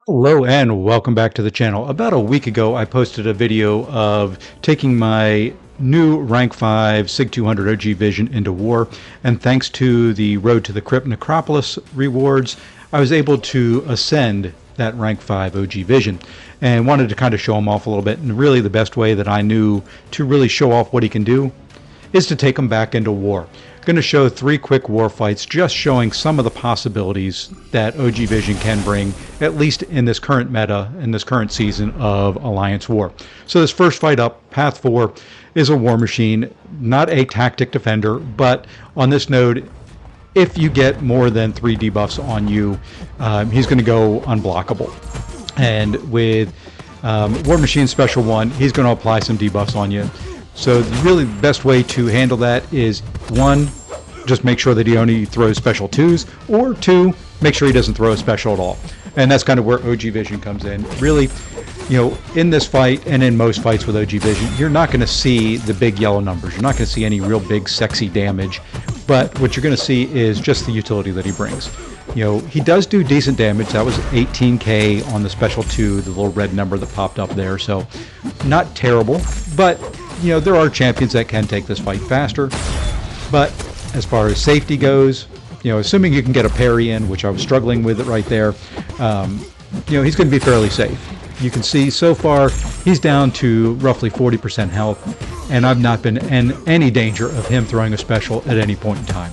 Hello and welcome back to the channel. About a week ago I posted a video of taking my new rank 5 SIG 200 OG Vision into war, and thanks to the Road to the Crypt Necropolis rewards I was able to ascend that rank 5 OG Vision and wanted to kind of show him off a little bit. And really the best way that I knew to really show off what he can do is to take him back into war. I'm going to show 3 quick war fights, just showing some of the possibilities that OG Vision can bring, at least in this current meta, in this current season of Alliance War. So this first fight up, Path 4, is a war machine, not a tactic defender, but on this node, if you get more than 3 debuffs on you, he's going to go unblockable. And with War Machine Special 1, he's going to apply some debuffs on you. So really the best way to handle that is 1, just make sure that he only throws special 2s, or 2, make sure he doesn't throw a special at all. And that's kind of where OG Vision comes in. Really, in this fight and in most fights with OG Vision, you're not going to see the big yellow numbers. You're not going to see any real big sexy damage, but what you're going to see is just the utility that he brings. He does do decent damage. That was 18k on the special 2, the little red number that popped up there. So not terrible, but there are champions that can take this fight faster. But as far as safety goes, assuming you can get a parry in, which I was struggling with it right there, he's going to be fairly safe. You can see so far he's down to roughly 40% health, and I've not been in any danger of him throwing a special at any point in time.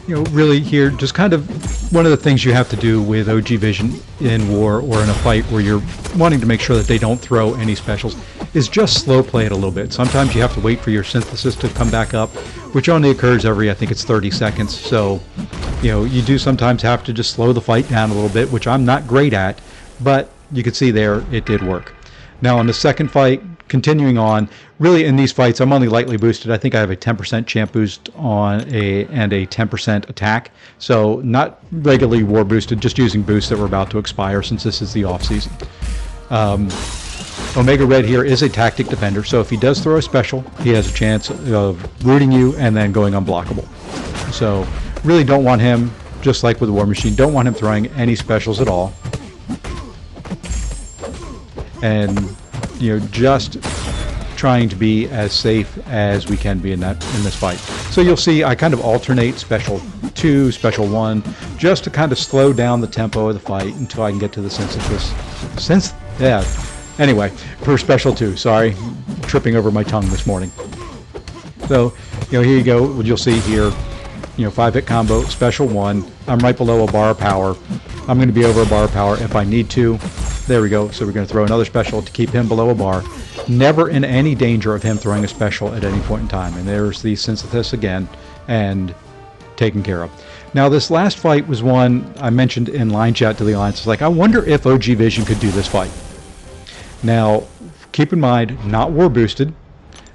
Really here, just kind of one of the things you have to do with OG Vision in war or in a fight where you're wanting to make sure that they don't throw any specials is just slow play it a little bit. Sometimes you have to wait for your synthesis to come back up, which only occurs every, I think it's 30 seconds. So, you do sometimes have to just slow the fight down a little bit, which I'm not great at, but you can see there it did work. Now on the second fight, continuing on, really in these fights I'm only lightly boosted. I think I have a 10% champ boost and a 10% attack, so not regularly war boosted, just using boosts that were about to expire since this is the off season. Omega Red here is a tactic defender, so if he does throw a special, he has a chance of rooting you and then going unblockable. So really don't want him, just like with the War Machine, don't want him throwing any specials at all. And just trying to be as safe as we can be in this fight. So you'll see I kind of alternate special 2, special 1, just to kind of slow down the tempo of the fight until I can get to the synthesis. Anyway, for special 2, sorry, tripping over my tongue this morning. So here you go. You'll see here, 5-hit combo, special 1. I'm right below a bar of power. I'm going to be over a bar of power if I need to. There we go. So we're going to throw another special to keep him below a bar. Never in any danger of him throwing a special at any point in time. And there's the synthesis again, and taken care of. Now this last fight was one I mentioned in line chat to the Alliance. It's like, I wonder if OG Vision could do this fight. Now, keep in mind, not war boosted.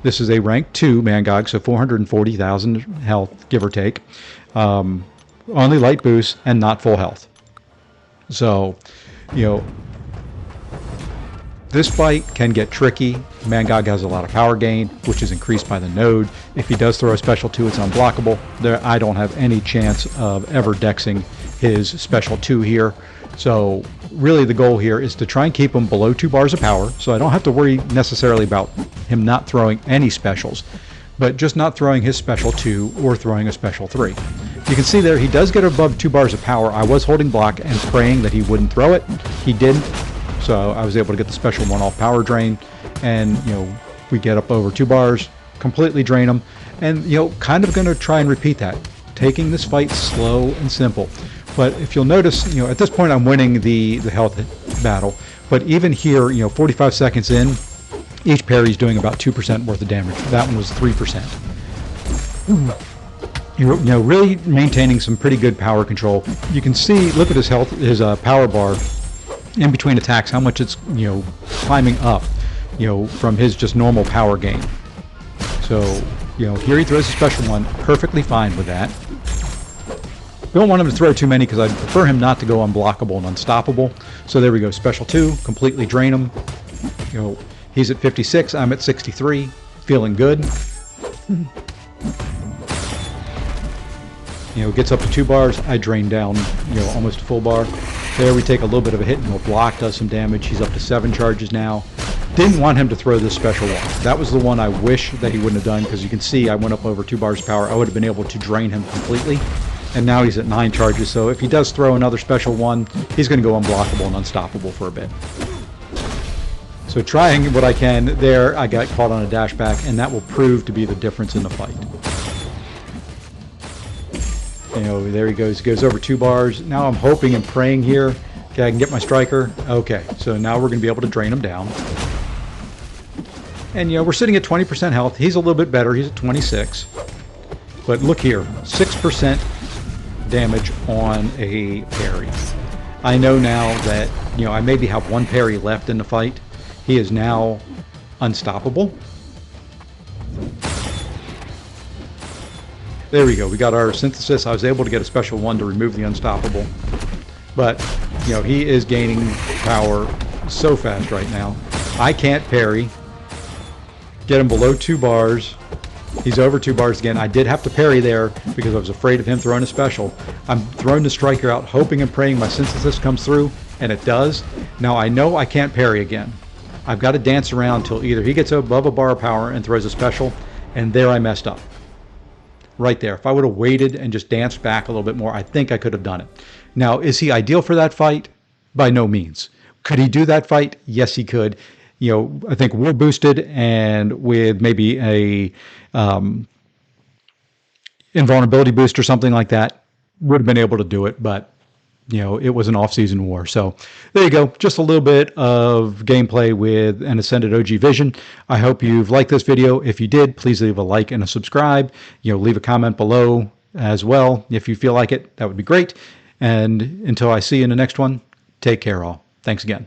This is a rank 2 Mangog, so 440,000 health, give or take. Only light boost and not full health. So, this fight can get tricky. Mangog has a lot of power gain, which is increased by the node. If he does throw a special 2, it's unblockable. I don't have any chance of ever dexing his special 2 here. So really the goal here is to try and keep him below 2 bars of power, so I don't have to worry necessarily about him not throwing any specials, but just not throwing his special 2 or throwing a special 3. You can see there he does get above 2 bars of power. I was holding block and praying that he wouldn't throw it. He didn't. So I was able to get the special 1 off power drain, and we get up over 2 bars, completely drain them, and kind of going to try and repeat that, taking this fight slow and simple. But if you'll notice, at this point I'm winning the health battle, but even here, 45 seconds in, each parry is doing about 2% worth of damage. That one was 3%. Really maintaining some pretty good power control. You can see, look at his health, his power bar in between attacks, how much it's climbing up from his just normal power gain. So here he throws a special 1, perfectly fine with that. We don't want him to throw too many because I'd prefer him not to go unblockable and unstoppable. So there we go, special 2, completely drain him. He's at 56, I'm at 63, feeling good. Gets up to 2 bars. I drain down, almost a full bar. There we take a little bit of a hit and we'll block, does some damage. He's up to 7 charges now. Didn't want him to throw this special one. That was the one I wish that he wouldn't have done, because you can see I went up over 2 bars of power. I would have been able to drain him completely. And now he's at 9 charges, so if he does throw another special one, he's going to go unblockable and unstoppable for a bit. So trying what I can there, I got caught on a dash back, and that will prove to be the difference in the fight. There he goes over 2 bars. Now I'm hoping and praying here, okay, I can get my striker. Okay, so now we're going to be able to drain him down. And we're sitting at 20% health. He's a little bit better. He's at 26. But look here, 6% damage on a parry. I know now that, I maybe have 1 parry left in the fight. He is now unstoppable. There we go. We got our synthesis. I was able to get a special one to remove the unstoppable. But, he is gaining power so fast right now. I can't parry. Get him below 2 bars. He's over 2 bars again. I did have to parry there because I was afraid of him throwing a special. I'm throwing the striker out, hoping and praying my synthesis comes through, and it does. Now I know I can't parry again. I've got to dance around till either he gets above a bar of power and throws a special, and there I messed up. Right there. If I would have waited and just danced back a little bit more, I think I could have done it. Now, is he ideal for that fight? By no means. Could he do that fight? Yes, he could. I think we're boosted, and with maybe a invulnerability boost or something like that, would have been able to do it, but it was an off-season war. So there you go. Just a little bit of gameplay with an Ascended OG Vision. I hope you've liked this video. If you did, please leave a like and a subscribe. Leave a comment below as well if you feel like it. That would be great. And until I see you in the next one, take care all. Thanks again.